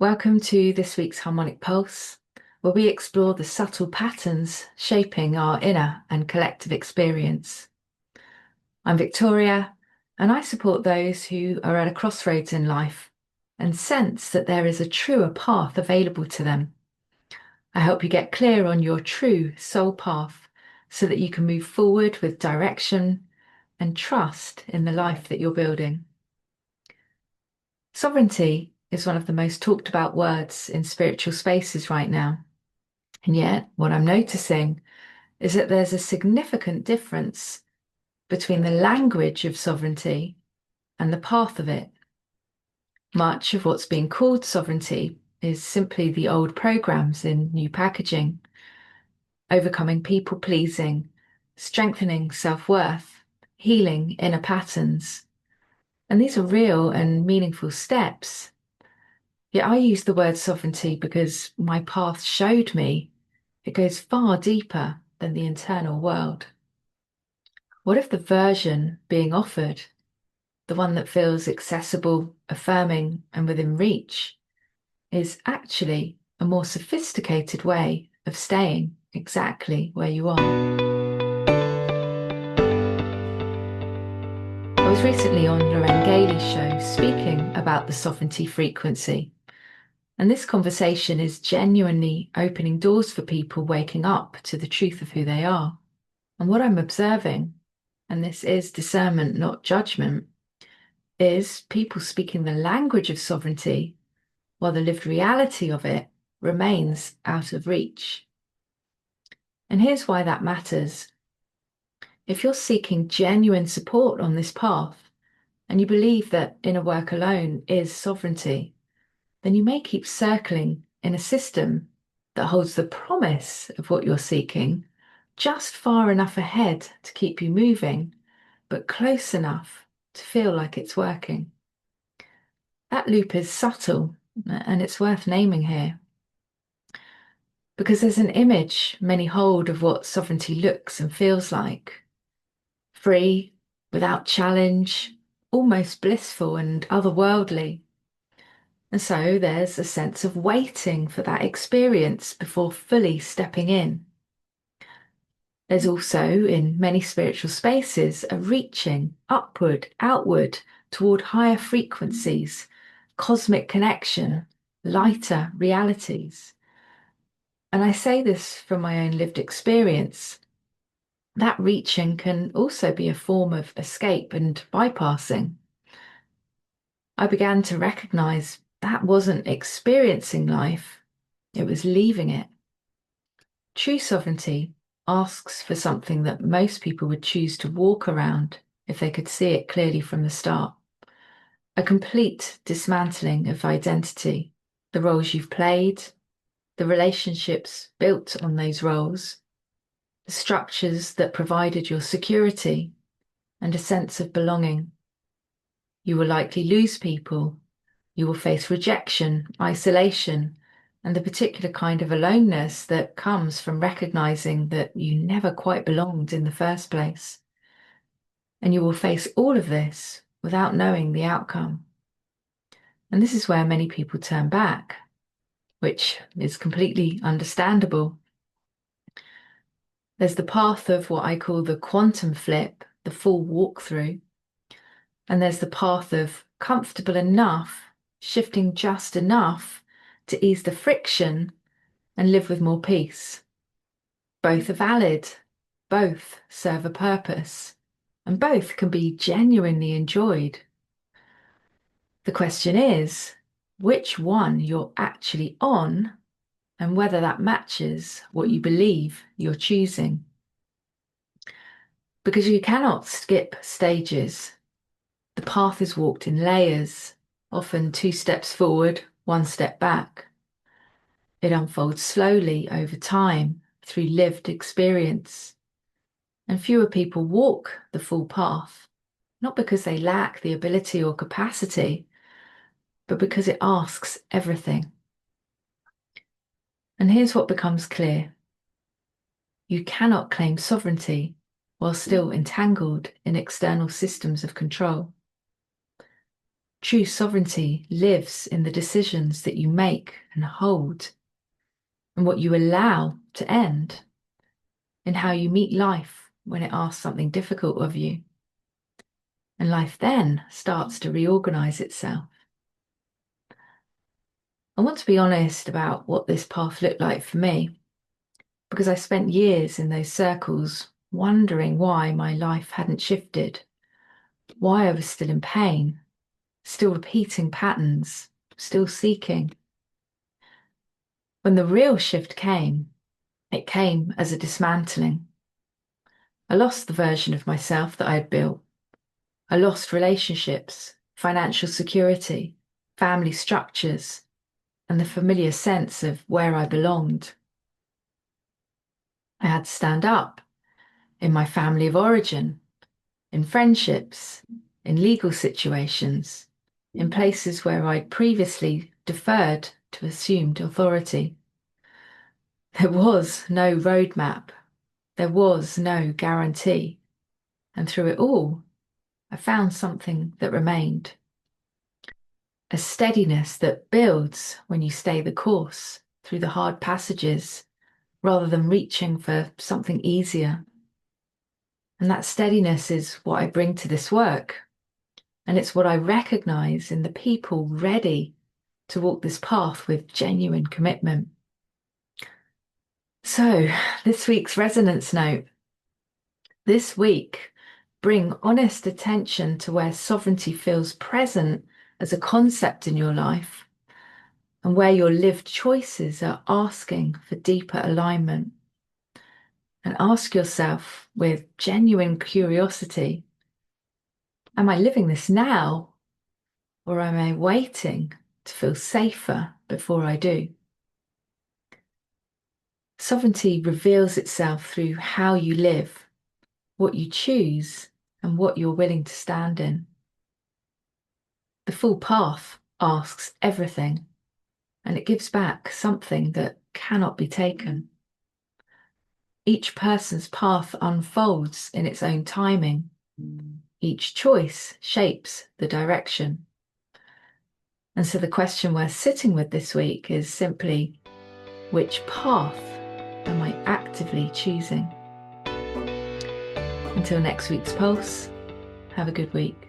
Welcome to this week's Harmonic Pulse, where we explore the subtle patterns shaping our inner and collective experience. I'm Victoria, and I support those who are at a crossroads in life and sense that there is a truer path available to them. I help you get clear on your true soul path so that you can move forward with direction and trust in the life that you're building. Sovereignty is one of the most talked about words in spiritual spaces right now. And yet, what I'm noticing is that there's a significant difference between the language of sovereignty and the path of it. Much of what's being called sovereignty is simply the old programs in new packaging, overcoming people pleasing, strengthening self worth, healing inner patterns. And these are real and meaningful steps. Yet I use the word sovereignty because my path showed me it goes far deeper than the internal world. What if the version being offered, the one that feels accessible, affirming, and within reach, is actually a more sophisticated way of staying exactly where you are? I was recently on Lorraine Gailey's show speaking about the sovereignty frequency. And this conversation is genuinely opening doors for people waking up to the truth of who they are. And what I'm observing, and this is discernment, not judgment, is people speaking the language of sovereignty while the lived reality of it remains out of reach. And here's why that matters. If you're seeking genuine support on this path, and you believe that inner work alone is sovereignty, then you may keep circling in a system that holds the promise of what you're seeking just far enough ahead to keep you moving, but close enough to feel like it's working. That loop is subtle, and it's worth naming here. Because there's an image many hold of what sovereignty looks and feels like: free, without challenge, almost blissful and otherworldly. And so there's a sense of waiting for that experience before fully stepping in. There's also, in many spiritual spaces, a reaching upward, outward, toward higher frequencies, cosmic connection, lighter realities. And I say this from my own lived experience. That reaching can also be a form of escape and bypassing. I began to recognize that wasn't experiencing life, it was leaving it. True sovereignty asks for something that most people would choose to walk around if they could see it clearly from the start. A complete dismantling of identity, the roles you've played, the relationships built on those roles, the structures that provided your security and a sense of belonging. You will likely lose people. You will face rejection, isolation, and the particular kind of aloneness that comes from recognizing that you never quite belonged in the first place. And you will face all of this without knowing the outcome. And this is where many people turn back, which is completely understandable. There's the path of what I call the quantum flip, the full walkthrough. And there's the path of comfortable enough, shifting just enough to ease the friction and live with more peace. Both are valid, both serve a purpose, and both can be genuinely enjoyed. The question is which one you're actually on and whether that matches what you believe you're choosing. Because you cannot skip stages. The path is walked in layers, often 2 steps forward, 1 step back. It unfolds slowly over time through lived experience. And fewer people walk the full path, not because they lack the ability or capacity, but because it asks everything. And here's what becomes clear. You cannot claim sovereignty while still entangled in external systems of control. True sovereignty lives in the decisions that you make and hold, and what you allow to end, in how you meet life when it asks something difficult of you. And life then starts to reorganize itself. I want to be honest about what this path looked like for me, because I spent years in those circles wondering why my life hadn't shifted, why I was still in pain, still repeating patterns, still seeking. When the real shift came, it came as a dismantling. I lost the version of myself that I had built. I lost relationships, financial security, family structures, and the familiar sense of where I belonged. I had to stand up in my family of origin, in friendships, in legal situations, in places where I'd previously deferred to assumed authority. There was no roadmap. There was no guarantee. And through it all, I found something that remained. A steadiness that builds when you stay the course through the hard passages, rather than reaching for something easier. And that steadiness is what I bring to this work. And it's what I recognize in the people ready to walk this path with genuine commitment. So, this week's resonance note. This week, bring honest attention to where sovereignty feels present as a concept in your life, and where your lived choices are asking for deeper alignment. And ask yourself with genuine curiosity, am I living this now, or am I waiting to feel safer before I do? Sovereignty reveals itself through how you live, what you choose, and what you're willing to stand in. The full path asks everything, and it gives back something that cannot be taken. Each person's path unfolds in its own timing. Each choice shapes the direction. And so the question we're sitting with this week is simply, which path am I actively choosing? Until next week's Pulse, have a good week.